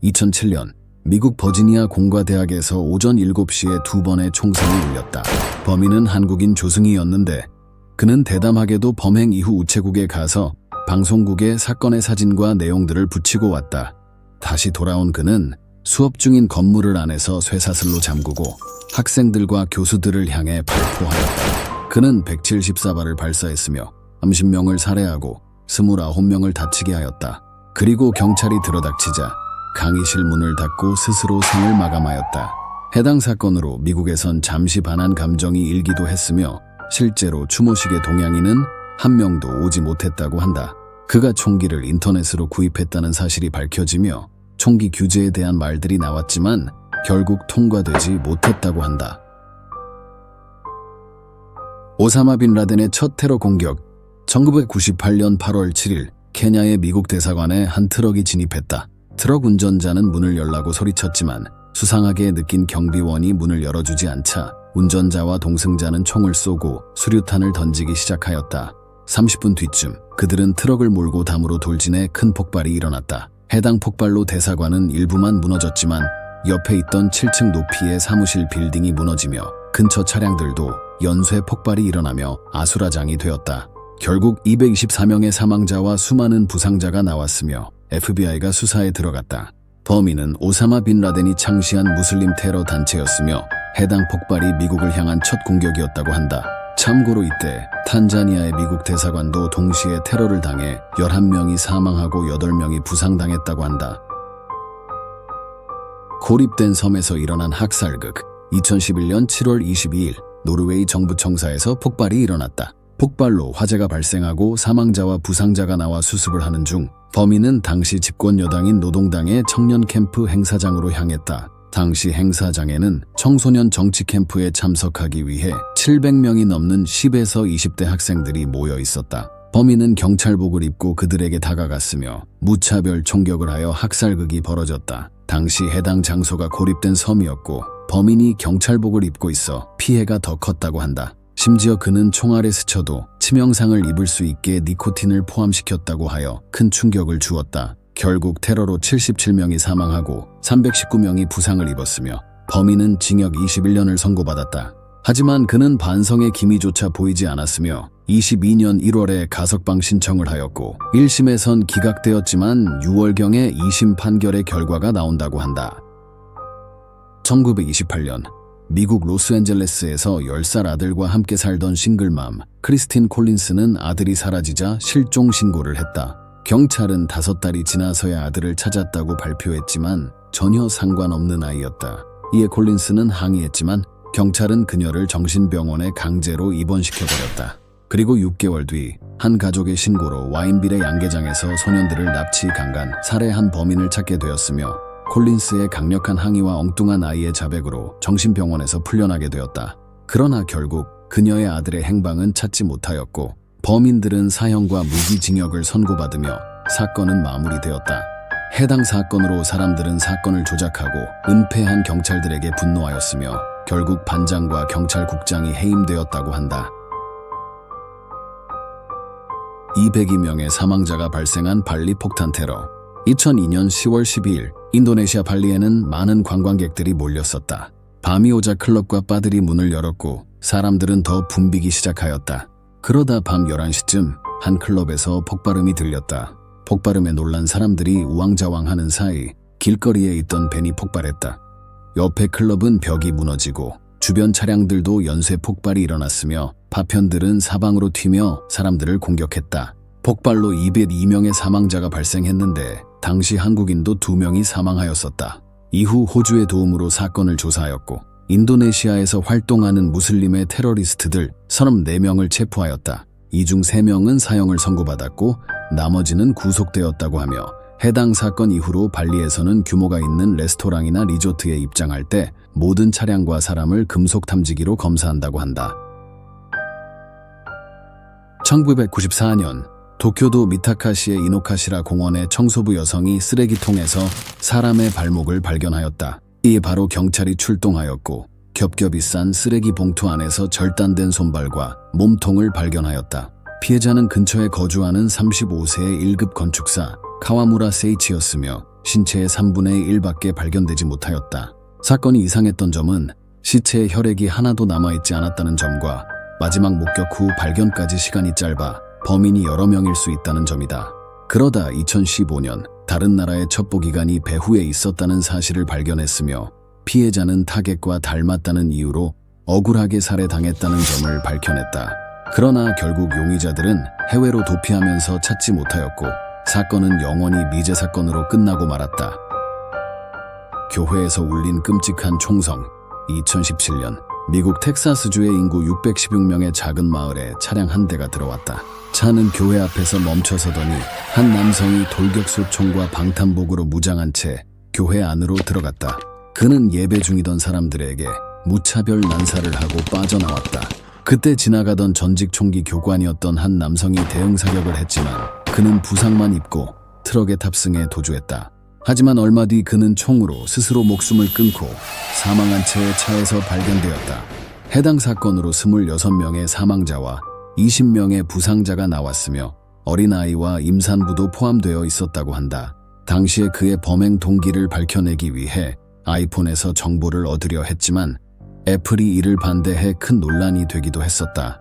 2007년 미국 버지니아 공과대학에서 오전 7시에 2번의 총성이 울렸다. 범인은 한국인 조승희였는데 그는 대담하게도 범행 이후 우체국에 가서 방송국에 사건의 사진과 내용들을 붙이고 왔다. 다시 돌아온 그는 수업 중인 건물을 안에서 쇠사슬로 잠그고 학생들과 교수들을 향해 발포하였다. 그는 174발을 발사했으며 30명을 살해하고 29명을 다치게 하였다. 그리고 경찰이 들어닥치자 강의실 문을 닫고 스스로 생을 마감하였다. 해당 사건으로 미국에선 잠시 반한 감정이 일기도 했으며 실제로 추모식의 동양인은 한 명도 오지 못했다고 한다. 그가 총기를 인터넷으로 구입했다는 사실이 밝혀지며 총기 규제에 대한 말들이 나왔지만 결국 통과되지 못했다고 한다. 오사마 빈 라덴의 첫 테러 공격. 1998년 8월 7일 케냐의 미국 대사관에 한 트럭이 진입했다. 트럭 운전자는 문을 열라고 소리쳤지만 수상하게 느낀 경비원이 문을 열어주지 않자 운전자와 동승자는 총을 쏘고 수류탄을 던지기 시작하였다. 30분 뒤쯤 그들은 트럭을 몰고 담으로 돌진해 큰 폭발이 일어났다. 해당 폭발로 대사관은 일부만 무너졌지만 옆에 있던 7층 높이의 사무실 빌딩이 무너지며 근처 차량들도 연쇄 폭발이 일어나며 아수라장이 되었다. 결국 224명의 사망자와 수많은 부상자가 나왔으며 FBI가 수사에 들어갔다. 범인은 오사마 빈 라덴이 창시한 무슬림 테러 단체였으며 해당 폭발이 미국을 향한 첫 공격이었다고 한다. 참고로 이때 탄자니아의 미국 대사관도 동시에 테러를 당해 11명이 사망하고 8명이 부상당했다고 한다. 고립된 섬에서 일어난 학살극. 2011년 7월 22일 노르웨이 정부 청사에서 폭발이 일어났다. 폭발로 화재가 발생하고 사망자와 부상자가 나와 수습을 하는 중 범인은 당시 집권 여당인 노동당의 청년 캠프 행사장으로 향했다. 당시 행사장에는 청소년 정치 캠프에 참석하기 위해 700명이 넘는 10에서 20대 학생들이 모여 있었다. 범인은 경찰복을 입고 그들에게 다가갔으며 무차별 총격을 하여 학살극이 벌어졌다. 당시 해당 장소가 고립된 섬이었고 범인이 경찰복을 입고 있어 피해가 더 컸다고 한다. 심지어 그는 총알에 스쳐도 치명상을 입을 수 있게 니코틴을 포함시켰다고 하여 큰 충격을 주었다. 결국 테러로 77명이 사망하고 319명이 부상을 입었으며 범인은 징역 21년을 선고받았다. 하지만 그는 반성의 기미조차 보이지 않았으며 22년 1월에 가석방 신청을 하였고 1심에선 기각되었지만 6월경에 2심 판결의 결과가 나온다고 한다. 1928년 미국 로스앤젤레스에서 10살 아들과 함께 살던 싱글맘 크리스틴 콜린스는 아들이 사라지자 실종 신고를 했다. 경찰은 5달이 지나서야 아들을 찾았다고 발표했지만 전혀 상관없는 아이였다. 이에 콜린스는 항의했지만 경찰은 그녀를 정신병원에 강제로 입원시켜버렸다. 그리고 6개월 뒤 한 가족의 신고로 와인빌의 양계장에서 소년들을 납치, 강간, 살해한 범인을 찾게 되었으며 콜린스의 강력한 항의와 엉뚱한 아이의 자백으로 정신병원에서 풀려나게 되었다. 그러나 결국 그녀의 아들의 행방은 찾지 못하였고 범인들은 사형과 무기징역을 선고받으며 사건은 마무리되었다. 해당 사건으로 사람들은 사건을 조작하고 은폐한 경찰들에게 분노하였으며 결국 반장과 경찰국장이 해임되었다고 한다. 202명의 사망자가 발생한 발리 폭탄 테러. 2002년 10월 12일 인도네시아 발리에는 많은 관광객들이 몰렸었다. 밤이 오자 클럽과 바들이 문을 열었고 사람들은 더 붐비기 시작하였다. 그러다 밤 11시쯤 한 클럽에서 폭발음이 들렸다. 폭발음에 놀란 사람들이 우왕좌왕하는 사이 길거리에 있던 밴이 폭발했다. 옆에 클럽은 벽이 무너지고 주변 차량들도 연쇄 폭발이 일어났으며 파편들은 사방으로 튀며 사람들을 공격했다. 폭발로 202명의 사망자가 발생했는데 당시 한국인도 2명이 사망하였었다. 이후 호주의 도움으로 사건을 조사하였고 인도네시아에서 활동하는 무슬림의 테러리스트들 34명을 체포하였다. 이 중 3명은 사형을 선고받았고 나머지는 구속되었다고 하며 해당 사건 이후로 발리에서는 규모가 있는 레스토랑이나 리조트에 입장할 때 모든 차량과 사람을 금속 탐지기로 검사한다고 한다. 1994년 도쿄도 미타카시의 이노카시라 공원의 청소부 여성이 쓰레기통에서 사람의 발목을 발견하였다. 이에 바로 경찰이 출동하였고 겹겹이 싼 쓰레기 봉투 안에서 절단된 손발과 몸통을 발견하였다. 피해자는 근처에 거주하는 35세의 1급 건축사 카와무라 세이치였으며 신체의 3분의 1밖에 발견되지 못하였다. 사건이 이상했던 점은 시체에 혈액이 하나도 남아있지 않았다는 점과 마지막 목격 후 발견까지 시간이 짧아 범인이 여러 명일 수 있다는 점이다. 그러다 2015년 다른 나라의 첩보기관이 배후에 있었다는 사실을 발견했으며 피해자는 타겟과 닮았다는 이유로 억울하게 살해당했다는 점을 밝혀냈다. 그러나 결국 용의자들은 해외로 도피하면서 찾지 못하였고 사건은 영원히 미제 사건으로 끝나고 말았다. 교회에서 울린 끔찍한 총성. 2017년 미국 텍사스주의 인구 616명의 작은 마을에 차량 한 대가 들어왔다. 차는 교회 앞에서 멈춰서더니 한 남성이 돌격소총과 방탄복으로 무장한 채 교회 안으로 들어갔다. 그는 예배 중이던 사람들에게 무차별 난사를 하고 빠져나왔다. 그때 지나가던 전직 총기 교관이었던 한 남성이 대응 사격을 했지만 그는 부상만 입고 트럭에 탑승해 도주했다. 하지만 얼마 뒤 그는 총으로 스스로 목숨을 끊고 사망한 채 차에서 발견되었다. 해당 사건으로 26명의 사망자와 20명의 부상자가 나왔으며 어린아이와 임산부도 포함되어 있었다고 한다. 당시에 그의 범행 동기를 밝혀내기 위해 아이폰에서 정보를 얻으려 했지만 애플이 이를 반대해 큰 논란이 되기도 했었다.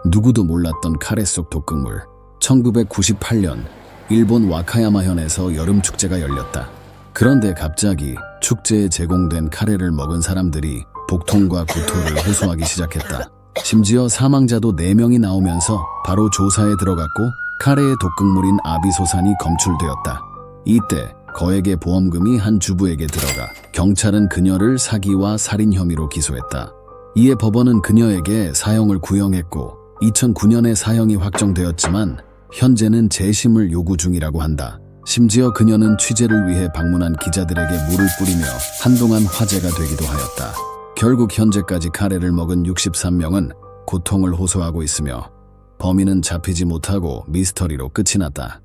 누구도 몰랐던 카레 속 독극물. 1998년 일본 와카야마현에서 여름 축제가 열렸다. 그런데 갑자기 축제에 제공된 카레를 먹은 사람들이 복통과 구토를 호소하기 시작했다. 심지어 사망자도 4명이 나오면서 바로 조사에 들어갔고 카레의 독극물인 아비소산이 검출되었다. 이때 거액의 보험금이 한 주부에게 들어가 경찰은 그녀를 사기와 살인 혐의로 기소했다. 이에 법원은 그녀에게 사형을 구형했고 2009년에 사형이 확정되었지만 현재는 재심을 요구 중이라고 한다. 심지어 그녀는 취재를 위해 방문한 기자들에게 물을 뿌리며 한동안 화제가 되기도 하였다. 결국 현재까지 카레를 먹은 63명은 고통을 호소하고 있으며 범인은 잡히지 못하고 미스터리로 끝이 났다.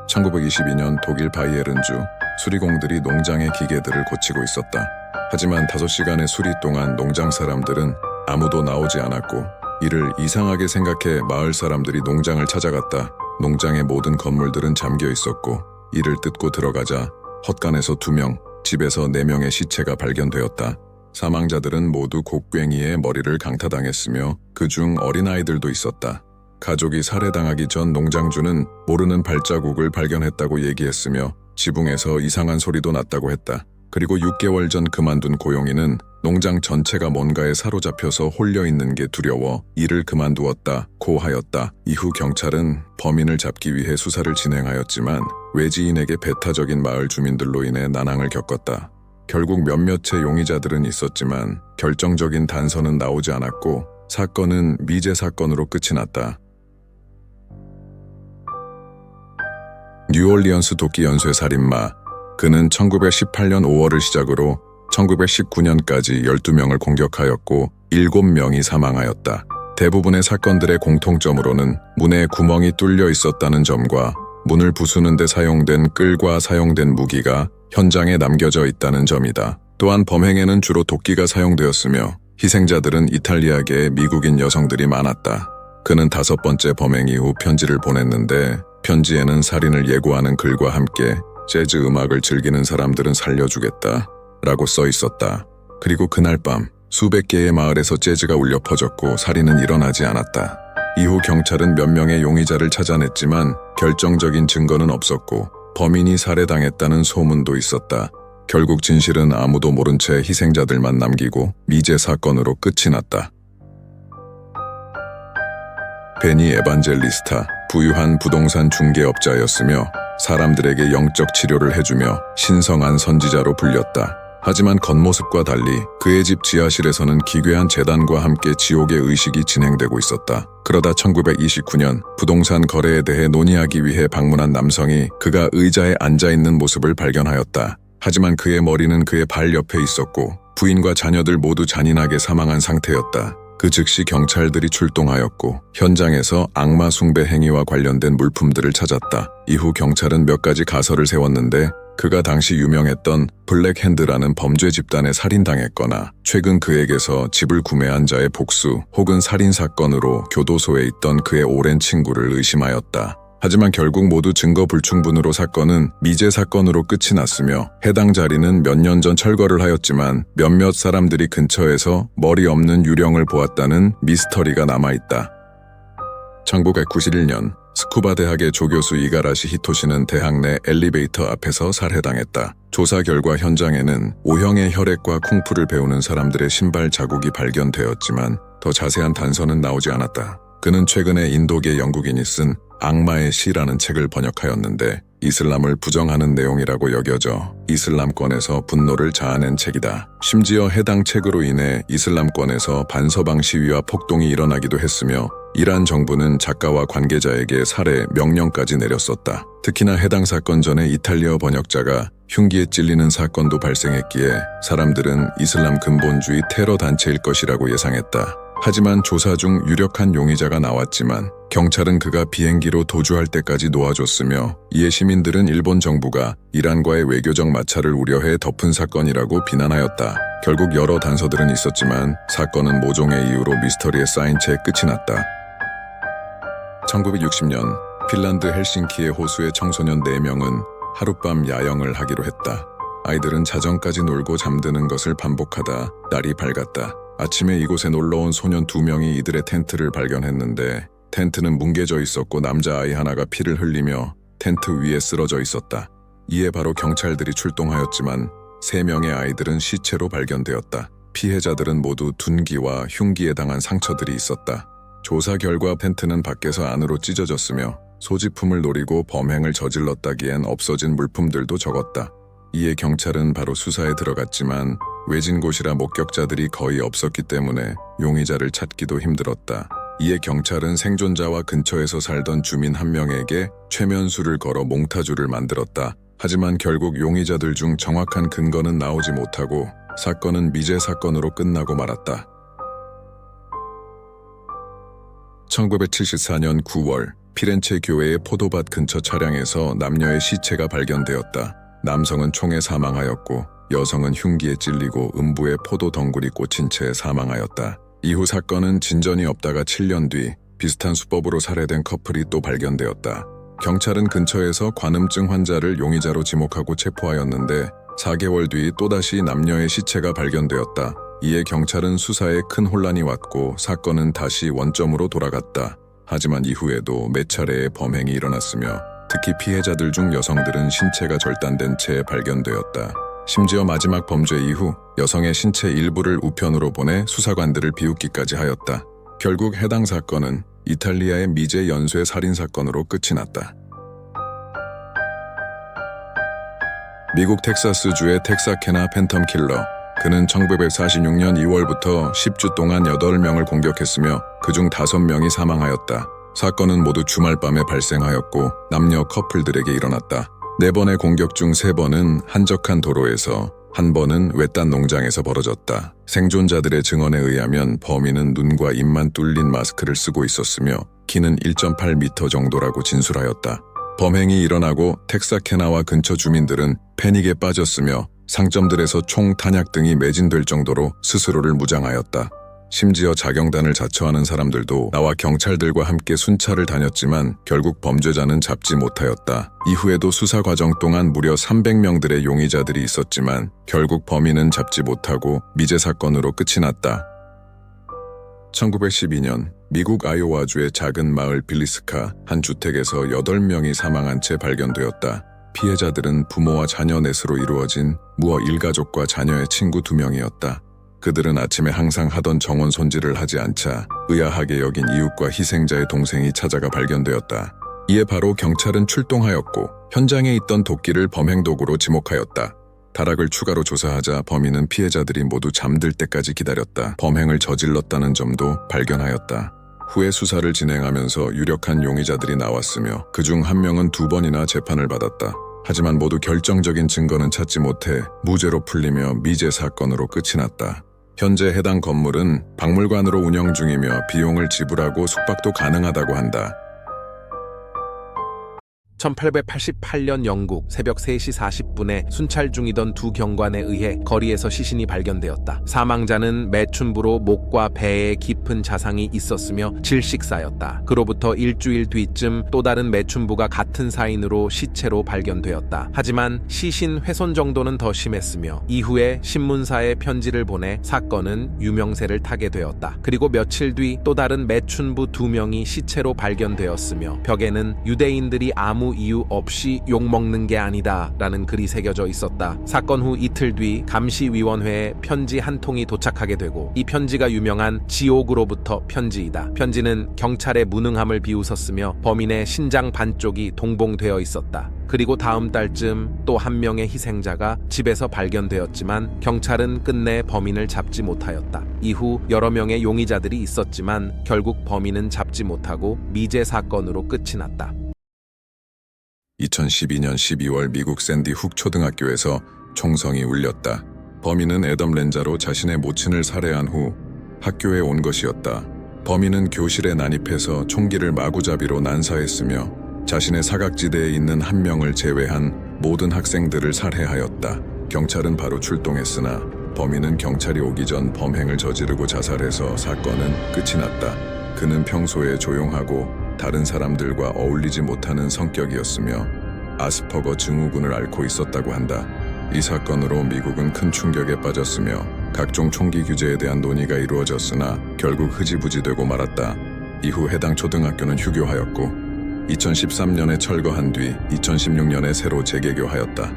1922년 독일 바이에른주 수리공들이 농장의 기계들을 고치고 있었다. 하지만 5시간의 수리 동안 농장 사람들은 아무도 나오지 않았고 이를 이상하게 생각해 마을 사람들이 농장을 찾아갔다. 농장의 모든 건물들은 잠겨 있었고 이를 뜯고 들어가자 헛간에서 2명, 집에서 4명의 시체가 발견되었다. 사망자들은 모두 곡괭이에 머리를 강타당했으며 그중 어린아이들도 있었다. 가족이 살해당하기 전 농장주는 모르는 발자국을 발견했다고 얘기했으며 지붕에서 이상한 소리도 났다고 했다. 그리고 6개월 전 그만둔 고용인은 농장 전체가 뭔가에 사로잡혀서 홀려있는 게 두려워 일을 그만두었다고 하였다. 이후 경찰은 범인을 잡기 위해 수사를 진행하였지만 외지인에게 배타적인 마을 주민들로 인해 난항을 겪었다. 결국 몇몇의 용의자들은 있었지만 결정적인 단서는 나오지 않았고 사건은 미제 사건으로 끝이 났다. 뉴올리언스 도끼 연쇄 살인마. 그는 1918년 5월을 시작으로 1919년까지 12명을 공격하였고 7명이 사망하였다. 대부분의 사건들의 공통점으로는 문에 구멍이 뚫려 있었다는 점과 문을 부수는 데 사용된 끌과 사용된 무기가 현장에 남겨져 있다는 점이다. 또한 범행에는 주로 도끼가 사용되었으며 희생자들은 이탈리아계의 미국인 여성들이 많았다. 그는 5번째 범행 이후 편지를 보냈는데 편지에는 살인을 예고하는 글과 함께 재즈 음악을 즐기는 사람들은 살려주겠다 라고 써 있었다. 그리고 그날 밤 수백 개의 마을에서 재즈가 울려 퍼졌고 살인은 일어나지 않았다. 이후 경찰은 몇 명의 용의자를 찾아냈지만 결정적인 증거는 없었고 범인이 살해당했다는 소문도 있었다. 결국 진실은 아무도 모른 채 희생자들만 남기고 미제 사건으로 끝이 났다. 베니 에반젤리스타, 부유한 부동산 중개업자였으며 사람들에게 영적 치료를 해주며 신성한 선지자로 불렸다. 하지만 겉모습과 달리 그의 집 지하실에서는 기괴한 재단과 함께 지옥의 의식이 진행되고 있었다. 그러다 1929년 부동산 거래에 대해 논의하기 위해 방문한 남성이 그가 의자에 앉아있는 모습을 발견하였다. 하지만 그의 머리는 그의 발 옆에 있었고 부인과 자녀들 모두 잔인하게 사망한 상태였다. 그 즉시 경찰들이 출동하였고 현장에서 악마 숭배 행위와 관련된 물품들을 찾았다. 이후 경찰은 몇 가지 가설을 세웠는데 그가 당시 유명했던 블랙핸드라는 범죄 집단에 살인당했거나 최근 그에게서 집을 구매한 자의 복수 혹은 살인 사건으로 교도소에 있던 그의 오랜 친구를 의심하였다. 하지만 결국 모두 증거 불충분으로 사건은 미제 사건으로 끝이 났으며 해당 자리는 몇 년 전 철거를 하였지만 몇몇 사람들이 근처에서 머리 없는 유령을 보았다는 미스터리가 남아있다. 1991년 스쿠바 대학의 조교수 이가라시 히토시는 대학 내 엘리베이터 앞에서 살해당했다. 조사 결과 현장에는 O형의 혈액과 쿵푸를 배우는 사람들의 신발 자국이 발견되었지만 더 자세한 단서는 나오지 않았다. 그는 최근에 인도계 영국인이 쓴 악마의 시라는 책을 번역하였는데 이슬람을 부정하는 내용이라고 여겨져 이슬람권에서 분노를 자아낸 책이다. 심지어 해당 책으로 인해 이슬람권에서 반서방 시위와 폭동이 일어나기도 했으며 이란 정부는 작가와 관계자에게 살해 명령까지 내렸었다. 특히나 해당 사건 전에 이탈리아 번역자가 흉기에 찔리는 사건도 발생했기에 사람들은 이슬람 근본주의 테러 단체일 것이라고 예상했다. 하지만 조사 중 유력한 용의자가 나왔지만 경찰은 그가 비행기로 도주할 때까지 놓아줬으며 이에 시민들은 일본 정부가 이란과의 외교적 마찰을 우려해 덮은 사건이라고 비난하였다. 결국 여러 단서들은 있었지만 사건은 모종의 이유로 미스터리에 쌓인 채 끝이 났다. 1960년 핀란드 헬싱키의 호수의 청소년 4명은 하룻밤 야영을 하기로 했다. 아이들은 자정까지 놀고 잠드는 것을 반복하다 날이 밝았다. 아침에 이곳에 놀러온 소년 2명이 이들의 텐트를 발견했는데 텐트는 뭉개져 있었고 남자아이 하나가 피를 흘리며 텐트 위에 쓰러져 있었다. 이에 바로 경찰들이 출동하였지만 3명의 아이들은 시체로 발견되었다. 피해자들은 모두 둔기와 흉기에 당한 상처들이 있었다. 조사 결과 텐트는 밖에서 안으로 찢어졌으며 소지품을 노리고 범행을 저질렀다기엔 없어진 물품들도 적었다. 이에 경찰은 바로 수사에 들어갔지만 외진 곳이라 목격자들이 거의 없었기 때문에 용의자를 찾기도 힘들었다. 이에 경찰은 생존자와 근처에서 살던 주민 한 명에게 최면수를 걸어 몽타주를 만들었다. 하지만 결국 용의자들 중 정확한 근거는 나오지 못하고 사건은 미제 사건으로 끝나고 말았다. 1974년 9월 피렌체 교회의 포도밭 근처 차량에서 남녀의 시체가 발견되었다. 남성은 총에 사망하였고 여성은 흉기에 찔리고 음부에 포도 덩굴이 꽂힌 채 사망하였다. 이후 사건은 진전이 없다가 7년 뒤 비슷한 수법으로 살해된 커플이 또 발견되었다. 경찰은 근처에서 관음증 환자를 용의자로 지목하고 체포하였는데 4개월 뒤 또다시 남녀의 시체가 발견되었다. 이에 경찰은 수사에 큰 혼란이 왔고 사건은 다시 원점으로 돌아갔다. 하지만 이후에도 몇 차례의 범행이 일어났으며 특히 피해자들 중 여성들은 신체가 절단된 채 발견되었다. 심지어 마지막 범죄 이후 여성의 신체 일부를 우편으로 보내 수사관들을 비웃기까지 하였다. 결국 해당 사건은 이탈리아의 미제 연쇄 살인사건으로 끝이 났다. 미국 텍사스주의 텍사케나 팬텀 킬러. 그는 1946년 2월부터 10주 동안 8명을 공격했으며 그중 5명이 사망하였다. 사건은 모두 주말 밤에 발생하였고 남녀 커플들에게 일어났다. 4번의 공격 중 3번은 한적한 도로에서, 1번은 외딴 농장에서 벌어졌다. 생존자들의 증언에 의하면 범인은 눈과 입만 뚫린 마스크를 쓰고 있었으며 키는 1.8m 정도라고 진술하였다. 범행이 일어나고 텍사케나와 근처 주민들은 패닉에 빠졌으며 상점들에서 총, 탄약 등이 매진될 정도로 스스로를 무장하였다. 심지어 자경단을 자처하는 사람들도 나와 경찰들과 함께 순찰을 다녔지만 결국 범죄자는 잡지 못하였다. 이후에도 수사 과정 동안 무려 300명들의 용의자들이 있었지만 결국 범인은 잡지 못하고 미제 사건으로 끝이 났다. 1912년 미국 아이오와주의 작은 마을 빌리스카 한 주택에서 8명이 사망한 채 발견되었다. 피해자들은 부모와 자녀 넷으로 이루어진 무어 일가족과 자녀의 친구 2명이었다. 그들은 아침에 항상 하던 정원 손질을 하지 않자 의아하게 여긴 이웃과 희생자의 동생이 찾아가 발견되었다. 이에 바로 경찰은 출동하였고 현장에 있던 도끼를 범행 도구로 지목하였다. 다락을 추가로 조사하자 범인은 피해자들이 모두 잠들 때까지 기다렸다. 범행을 저질렀다는 점도 발견하였다. 후에 수사를 진행하면서 유력한 용의자들이 나왔으며 그중 1명은 2번이나 재판을 받았다. 하지만 모두 결정적인 증거는 찾지 못해 무죄로 풀리며 미제 사건으로 끝이 났다. 현재 해당 건물은 박물관으로 운영 중이며 비용을 지불하고 숙박도 가능하다고 한다. 1888년 영국 새벽 3시 40분에 순찰 중이던 두 경관에 의해 거리에서 시신이 발견되었다. 사망자는 매춘부로 목과 배에 깊은 자상이 있었으며 질식사였다. 그로부터 일주일 뒤쯤 또 다른 매춘부가 같은 사인으로 시체로 발견되었다. 하지만 시신 훼손 정도는 더 심했으며 이후에 신문사에 편지를 보내 사건은 유명세를 타게 되었다. 그리고 며칠 뒤 또 다른 매춘부 2명이 시체로 발견되었으며 벽에는 유대인들이 아무 이유 없이 욕먹는 게 아니다 라는 글이 새겨져 있었다. 사건 후 이틀 뒤 감시위원회에 편지 한 통이 도착하게 되고 이 편지가 유명한 지옥으로부터 편지이다. 편지는 경찰의 무능함을 비웃었으며 범인의 신장 반쪽이 동봉되어 있었다. 그리고 다음 달쯤 또 한 명의 희생자가 집에서 발견되었지만 경찰은 끝내 범인을 잡지 못하였다. 이후 여러 명의 용의자들이 있었지만 결국 범인은 잡지 못하고 미제 사건으로 끝이 났다. 2012년 12월 미국 샌디 훅 초등학교에서 총성이 울렸다. 범인은 애덤 렌자로 자신의 모친을 살해한 후 학교에 온 것이었다. 범인은 교실에 난입해서 총기를 마구잡이로 난사했으며 자신의 사각지대에 있는 한 명을 제외한 모든 학생들을 살해하였다. 경찰은 바로 출동했으나 범인은 경찰이 오기 전 범행을 저지르고 자살해서 사건은 끝이 났다. 그는 평소에 조용하고 다른 사람들과 어울리지 못하는 성격이었으며 아스퍼거 증후군을 앓고 있었다고 한다. 이 사건으로 미국은 큰 충격에 빠졌으며 각종 총기 규제에 대한 논의가 이루어졌으나 결국 흐지부지되고 말았다. 이후 해당 초등학교는 휴교하였고 2013년에 철거한 뒤 2016년에 새로 재개교하였다.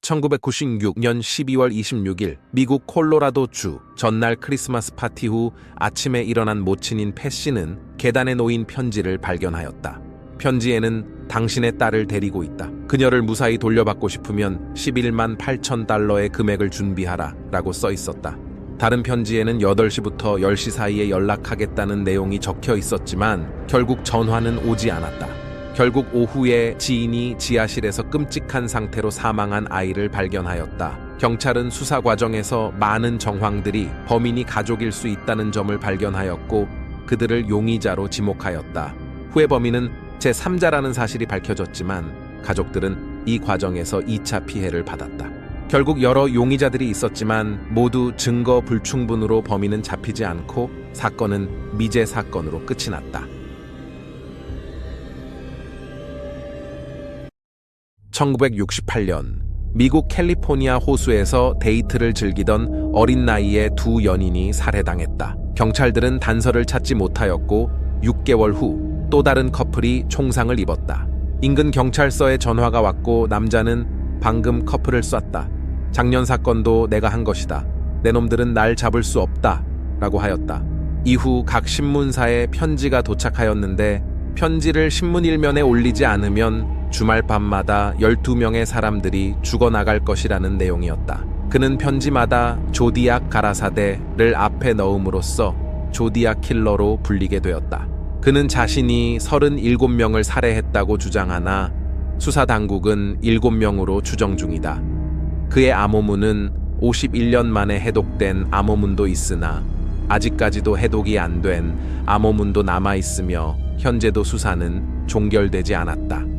1996년 12월 26일 미국 콜로라도주 전날 크리스마스 파티 후 아침에 일어난 모친인 패 씨는 계단에 놓인 편지를 발견하였다. 편지에는 당신의 딸을 데리고 있다. 그녀를 무사히 돌려받고 싶으면 11만 8천 달러의 금액을 준비하라 라고 써 있었다. 다른 편지에는 8시부터 10시 사이에 연락하겠다는 내용이 적혀 있었지만 결국 전화는 오지 않았다. 결국 오후에 지인이 지하실에서 끔찍한 상태로 사망한 아이를 발견하였다. 경찰은 수사 과정에서 많은 정황들이 범인이 가족일 수 있다는 점을 발견하였고 그들을 용의자로 지목하였다. 후에 범인은 제3자라는 사실이 밝혀졌지만 가족들은 이 과정에서 2차 피해를 받았다. 결국 여러 용의자들이 있었지만 모두 증거 불충분으로 범인은 잡히지 않고 사건은 미제 사건으로 끝이 났다. 1968년 미국 캘리포니아 호수에서 데이트를 즐기던 어린 나이의 두 연인이 살해당했다. 경찰들은 단서를 찾지 못하였고 6개월 후 또 다른 커플이 총상을 입었다. 인근 경찰서에 전화가 왔고 남자는 방금 커플을 쐈다. 작년 사건도 내가 한 것이다. 내 놈들은 날 잡을 수 없다. 라고 하였다. 이후 각 신문사에 편지가 도착하였는데 편지를 신문 일면에 올리지 않으면 주말 밤마다 12명의 사람들이 죽어나갈 것이라는 내용이었다. 그는 편지마다 조디악 가라사대를 앞에 넣음으로써 조디악 킬러로 불리게 되었다. 그는 자신이 37명을 살해했다고 주장하나 수사당국은 7명으로 추정 중이다. 그의 암호문은 51년 만에 해독된 암호문도 있으나 아직까지도 해독이 안 된 암호문도 남아있으며 현재도 수사는 종결되지 않았다.